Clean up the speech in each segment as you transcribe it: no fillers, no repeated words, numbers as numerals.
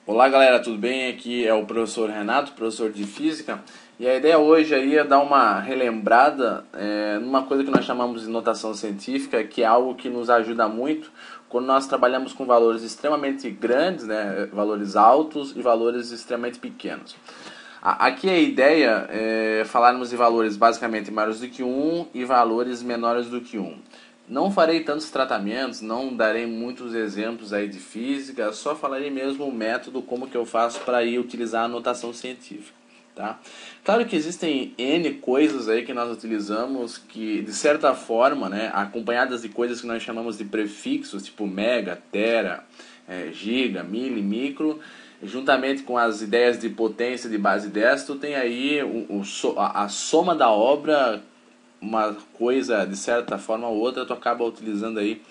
Olá galera, tudo bem? Aqui é o professor Renato, professor de Física. E a ideia hoje aí é dar uma relembrada numa coisa que nós chamamos de notação científica, que é algo que nos ajuda muito quando nós trabalhamos com valores extremamente grandes, né, valores altos e valores extremamente pequenos. Aqui a ideia é falarmos de valores basicamente maiores do que 1 e valores menores do que 1. Não farei tantos tratamentos, não darei muitos exemplos aí de física, só falarei mesmo o método, como que eu faço para ir utilizar a notação científica. Tá? Claro que existem N coisas aí que nós utilizamos que, de certa forma, né, acompanhadas de coisas que nós chamamos de prefixos, tipo mega, tera, giga, mili, micro, juntamente com as ideias de potência de base 10, tu tem aí a soma da obra, uma coisa de certa forma ou outra, tu acaba utilizando aí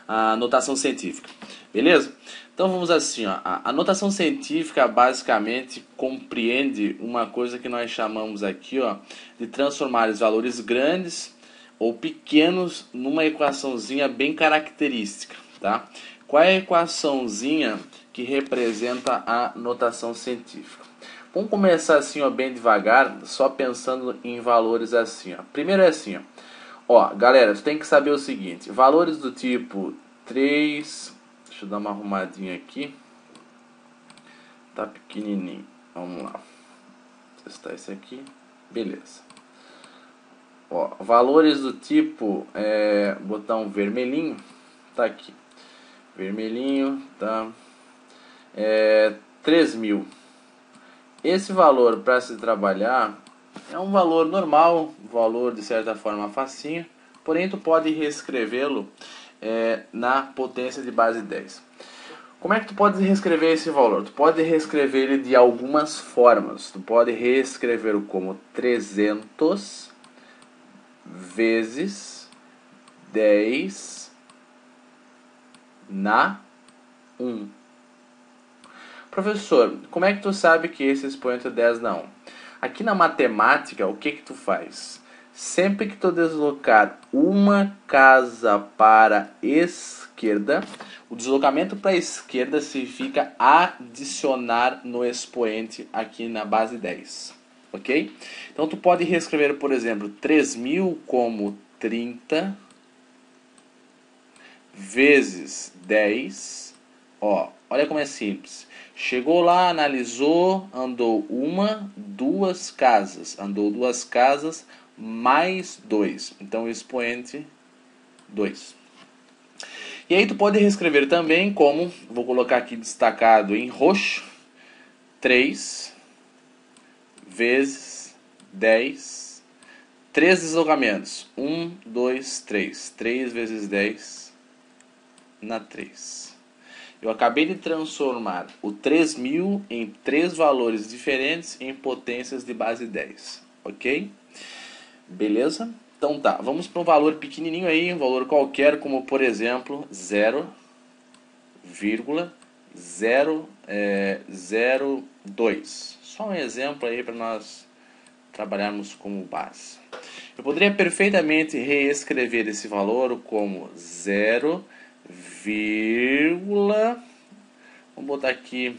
a notação científica. Beleza? Então vamos assim, ó. A notação científica basicamente compreende uma coisa que nós chamamos aqui, ó, de transformar os valores grandes ou pequenos numa equaçãozinha bem característica, tá? Qual é a equaçãozinha que representa a notação científica? Vamos começar assim, ó, bem devagar, só pensando em valores assim, ó. Primeiro é assim, ó. Ó, galera, você tem que saber o seguinte: valores do tipo 3, deixa eu dar uma arrumadinha aqui. Tá pequenininho. Vamos lá. Testar esse aqui. Beleza. Ó, valores do tipo botão vermelhinho, tá aqui. Vermelhinho, tá? 3.000. Esse valor para se trabalhar é um valor normal, valor de certa forma facinho, porém tu pode reescrevê-lo na potência de base 10. Como é que tu pode reescrever esse valor? Tu pode reescrever ele de algumas formas. Tu pode reescrevê-lo como 300 vezes 10 na 1. Professor, como é que tu sabe que esse expoente é 10 na 1? Aqui na matemática, o que tu faz? Sempre que tu deslocar uma casa para a esquerda, o deslocamento para a esquerda significa adicionar no expoente aqui na base 10. Ok? Então tu pode reescrever, por exemplo, 3.000 como 30 vezes 10. Ó, olha como é simples. Chegou lá, analisou, andou duas casas. Andou duas casas mais 2. Então, o expoente 2. E aí tu pode reescrever também como, vou colocar aqui destacado em roxo, 3 vezes 10. 3 deslocamentos. 1, 2, 3. 3 vezes 10 na 3. Eu acabei de transformar o 3.000 em 3 valores diferentes em potências de base 10. Ok? Beleza? Então tá, vamos para um valor pequenininho aí, um valor qualquer, como por exemplo 0,002. Só um exemplo aí para nós trabalharmos como base. Eu poderia perfeitamente reescrever esse valor como 0, vamos botar aqui,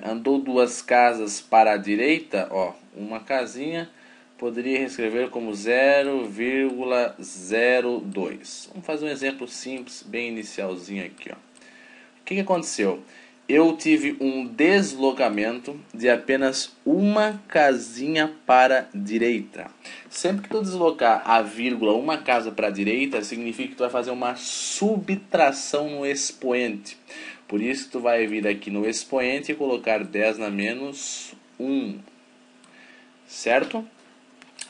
andou duas casas para a direita, ó, uma casinha, poderia reescrever como 0,02. Vamos fazer um exemplo simples, bem inicialzinho aqui, ó. O que aconteceu? Eu tive um deslocamento de apenas uma casinha para a direita. Sempre que tu deslocar a vírgula uma casa para a direita, significa que tu vai fazer uma subtração no expoente. Por isso tu vai vir aqui no expoente e colocar 10 na menos 1. Certo?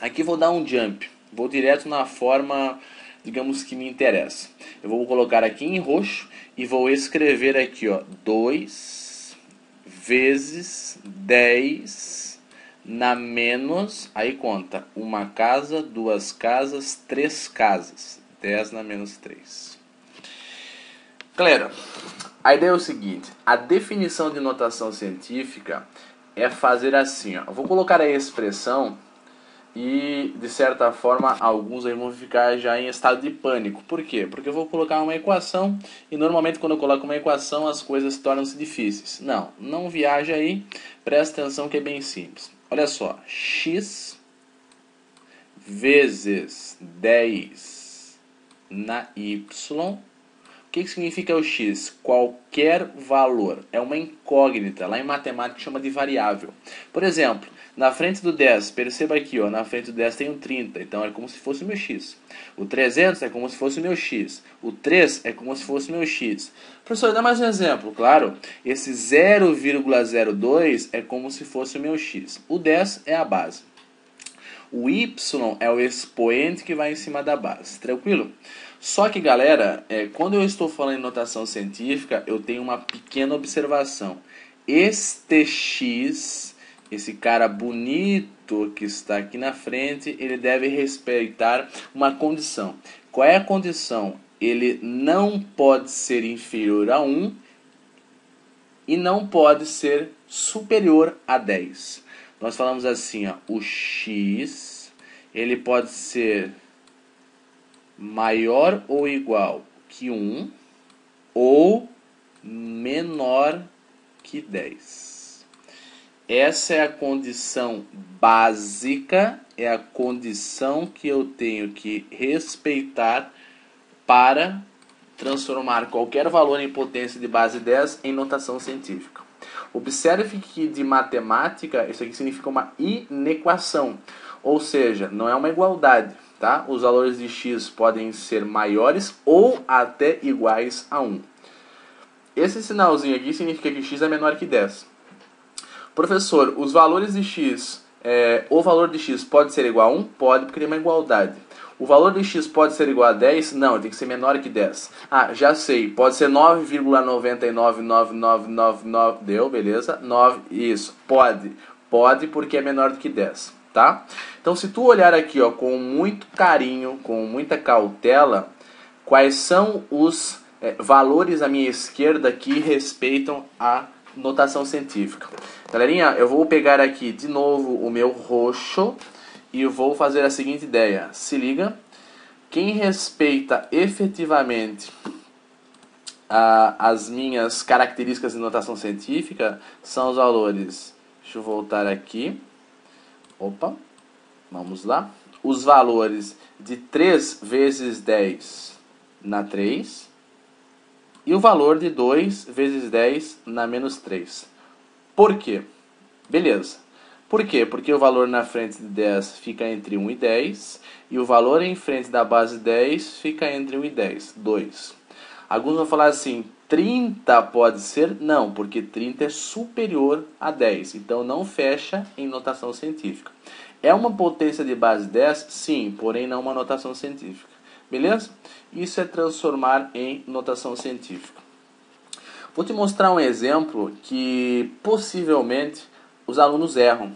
Aqui vou dar um jump. Vou direto na forma, digamos, que me interessa. Eu vou colocar aqui em roxo e vou escrever aqui, ó, 2 vezes 10 na menos, aí conta, uma casa, duas casas, três casas. 10 na menos 3. Galera, a ideia é o seguinte: a definição de notação científica é fazer assim, ó. Eu vou colocar a expressão E, de certa forma, alguns aí vão ficar já em estado de pânico. Por quê? Porque eu vou colocar uma equação e normalmente quando eu coloco uma equação as coisas tornam-se difíceis. Não, não viaja aí, presta atenção que é bem simples. Olha só, x vezes 10 na y. O que significa o x? Qualquer valor. É uma incógnita. Lá em matemática chama de variável. Por exemplo, na frente do 10, perceba aqui, ó, na frente do 10 tem um 30, então é como se fosse o meu x. O 300 é como se fosse o meu x. O 3 é como se fosse o meu x. Professor, dá mais um exemplo. Claro, esse 0,02 é como se fosse o meu x. O 10 é a base. O y é o expoente que vai em cima da base. Tranquilo? Só que, galera, quando eu estou falando em notação científica, eu tenho uma pequena observação. Este x, esse cara bonito que está aqui na frente, ele deve respeitar uma condição. Qual é a condição? Ele não pode ser inferior a 1 e não pode ser superior a 10. Nós falamos assim, ó, o x ele pode ser maior ou igual que 1 ou menor que 10. Essa é a condição básica, é a condição que eu tenho que respeitar para transformar qualquer valor em potência de base 10 em notação científica. Observe que de matemática isso aqui significa uma inequação, ou seja, não é uma igualdade. Tá? Os valores de x podem ser maiores ou até iguais a 1. Esse sinalzinho aqui significa que x é menor que 10. Professor, os valores de x, o valor de x pode ser igual a 1? Pode, porque tem uma igualdade. O valor de x pode ser igual a 10? Não, tem que ser menor que 10. Ah, já sei, pode ser 9,999999, deu, beleza? 9, isso, pode porque é menor do que 10. Tá? Então, se tu olhar aqui, ó, com muito carinho, com muita cautela, quais são os valores à minha esquerda que respeitam a notação científica. Galerinha, eu vou pegar aqui de novo o meu roxo e vou fazer a seguinte ideia. Se liga, quem respeita efetivamente as minhas características de notação científica são os valores. Deixa eu voltar aqui. Opa, vamos lá. Os valores de 3 vezes 10 na 3 e o valor de 2 vezes 10 na menos 3. Por quê? Beleza. Por quê? Porque o valor na frente de 10 fica entre 1 e 10 e o valor em frente da base 10 fica entre 1 e 10, 2. Alguns vão falar assim, 30 pode ser? Não, porque 30 é superior a 10, então não fecha em notação científica. É uma potência de base 10? Sim, porém não uma notação científica. Beleza? Isso é transformar em notação científica. Vou te mostrar um exemplo que possivelmente os alunos erram.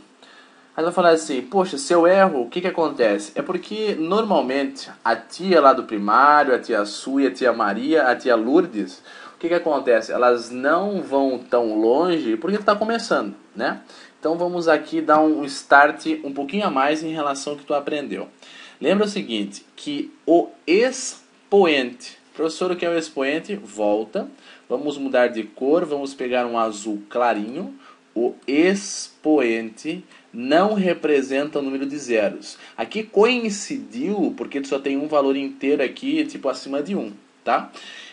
Aí vai falar assim, poxa, se eu erro, o que acontece? É porque normalmente a tia lá do primário, a tia Su, a tia Maria, a tia Lourdes, o que acontece? Elas não vão tão longe porque está começando, né? Então vamos aqui dar um start um pouquinho a mais em relação ao que tu aprendeu. Lembra o seguinte, que o expoente, professor, o que é o expoente? Volta, vamos mudar de cor, vamos pegar um azul clarinho. O expoente não representa o número de zeros. Aqui coincidiu porque tu só tem um valor inteiro aqui, tipo acima de 1, tá?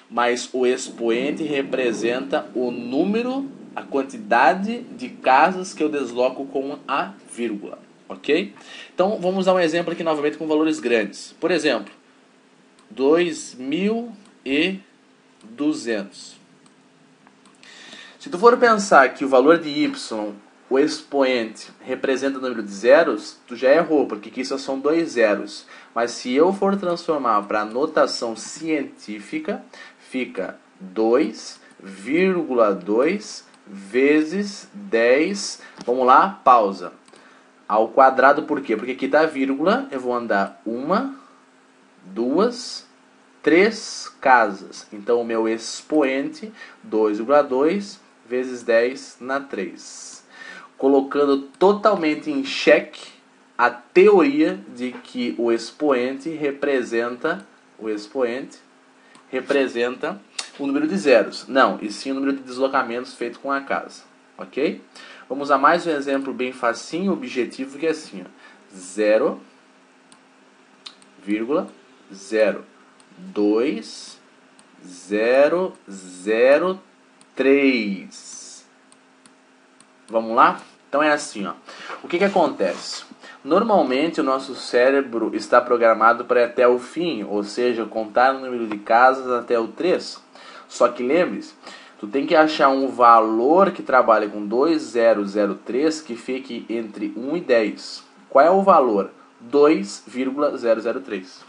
Mas o expoente representa o número, a quantidade de casas que eu desloco com a vírgula, ok? Então vamos dar um exemplo aqui novamente com valores grandes. Por exemplo, 2.200. Se tu for pensar que o valor de y, o expoente, representa o número de zeros, tu já errou, porque aqui só são 2 zeros. Mas se eu for transformar para notação científica, fica 2,2 vezes 10. Vamos lá, pausa. Ao quadrado, por quê? Porque aqui está a vírgula, eu vou andar 1, 2, 3 casas. Então, o meu expoente, 2,2 vezes 10 na 3. Colocando totalmente em xeque a teoria de que o expoente representa o número de zeros. Não, e sim o número de deslocamentos feito com a casa. Ok? Vamos a mais um exemplo bem facinho, objetivo, que é assim, ó. 0,2003. Vamos lá? Então é assim, ó. O que acontece? Normalmente o nosso cérebro está programado para ir até o fim, ou seja, contar o número de casas até o 3. Só que lembre-se, tu tem que achar um valor que trabalhe com 2003 que fique entre 1 e 10. Qual é o valor? 2,003.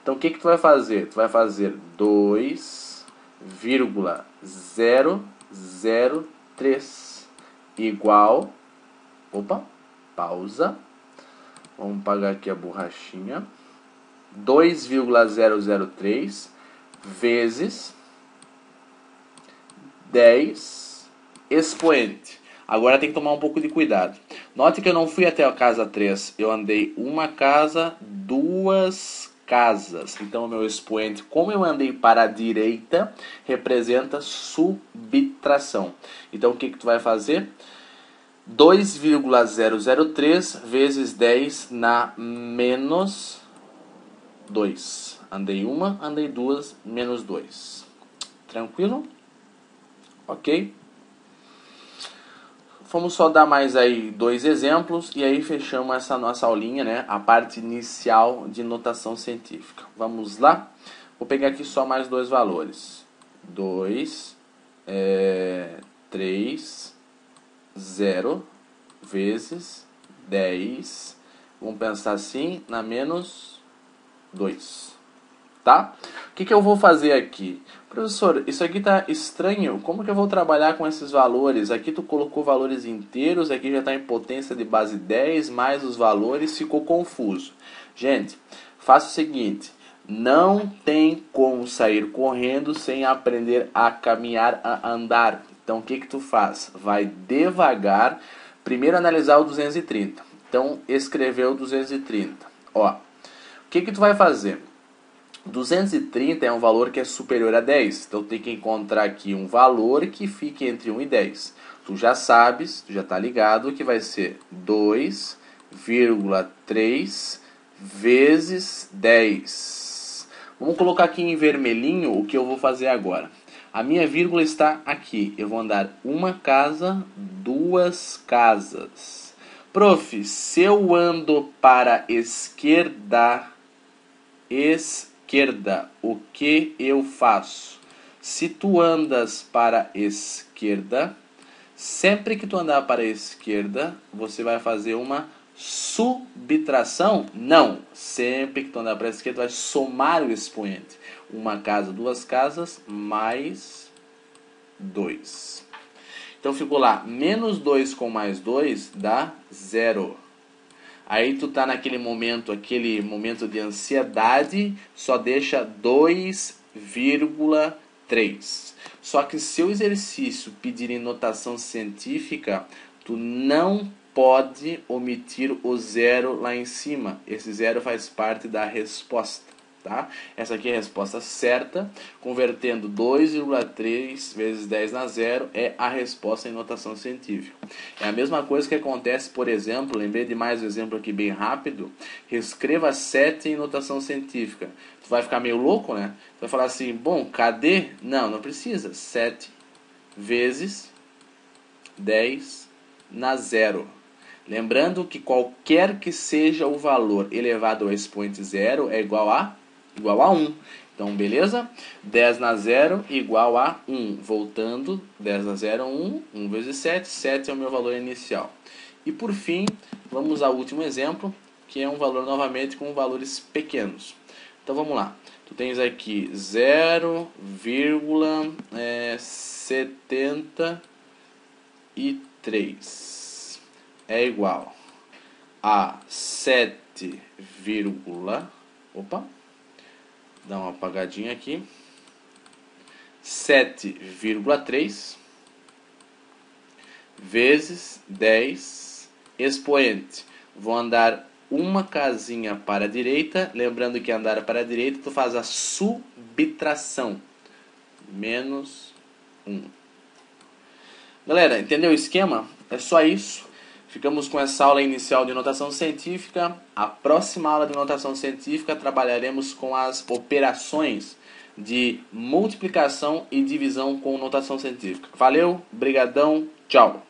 Então o que tu vai fazer? Tu vai fazer 2,003 igual... Opa, pausa. Vamos pagar aqui a borrachinha. 2,003 vezes 10 expoente. Agora tem que tomar um pouco de cuidado. Note que eu não fui até a casa 3. Eu andei uma casa, duas casas. Então o meu expoente, como eu andei para a direita, representa subtração. Então o que tu vai fazer? 2,003 vezes 10 na menos 2. Andei uma, andei duas, menos 2. Tranquilo? Ok? Vamos só dar mais aí 2 exemplos e aí fechamos essa nossa aulinha, né? A parte inicial de notação científica. Vamos lá? Vou pegar aqui só mais 2 valores. 3, 0 vezes 10. Vamos pensar assim, na menos 2. Tá? O que eu vou fazer aqui? Professor, isso aqui tá estranho. Como que eu vou trabalhar com esses valores? Aqui tu colocou valores inteiros, aqui já está em potência de base 10, mais os valores, ficou confuso. Gente, faça o seguinte. Não tem como sair correndo sem aprender a caminhar, a andar. Então o que tu faz? Vai devagar. Primeiro analisar o 230. Então escreveu 230. Ó, o que tu vai fazer? 230 é um valor que é superior a 10. Então tem que encontrar aqui um valor que fique entre 1 e 10. Tu já sabes, tu já está ligado que vai ser 2,3 vezes 10. Vamos colocar aqui em vermelhinho o que eu vou fazer agora. A minha vírgula está aqui. Eu vou andar uma casa, duas casas. Prof, se eu ando para esquerda, o que eu faço? Se tu andas para a esquerda, sempre que tu andar para a esquerda, você vai fazer uma subtração? Não. Sempre que tu andar para a esquerda, vai somar o expoente. Uma casa, duas casas, mais 2. Então ficou lá, menos 2 com mais 2 dá 0. Aí tu tá naquele momento de ansiedade, só deixa 2,3. Só que se o exercício pedir em notação científica, tu não pode omitir o zero lá em cima. Esse zero faz parte da resposta, tá? Essa aqui é a resposta certa. Convertendo 2,3 vezes 10 na zero é a resposta em notação científica. É a mesma coisa que acontece, por exemplo, lembrei de mais um exemplo aqui bem rápido. Reescreva 7 em notação científica. Tu vai ficar meio louco, né? Tu vai falar assim, bom, cadê? Não precisa. 7 vezes 10 na zero. Lembrando que qualquer que seja o valor elevado ao expoente zero é igual a 1. Então, beleza? 10 na zero igual a 1. Voltando, 10 na zero, 1. 1 vezes 7. 7 é o meu valor inicial. E por fim, vamos ao último exemplo, que é um valor novamente com valores pequenos. Então, vamos lá. Tu tens aqui 0,73 é igual a 7, opa, dá uma apagadinha aqui, 7,3 vezes 10 expoente. Vou andar uma casinha para a direita. Lembrando que andar para a direita, tu faz a subtração. Menos 1. Galera, entendeu o esquema? É só isso. Ficamos com essa aula inicial de notação científica. A próxima aula de notação científica trabalharemos com as operações de multiplicação e divisão com notação científica. Valeu, brigadão, tchau!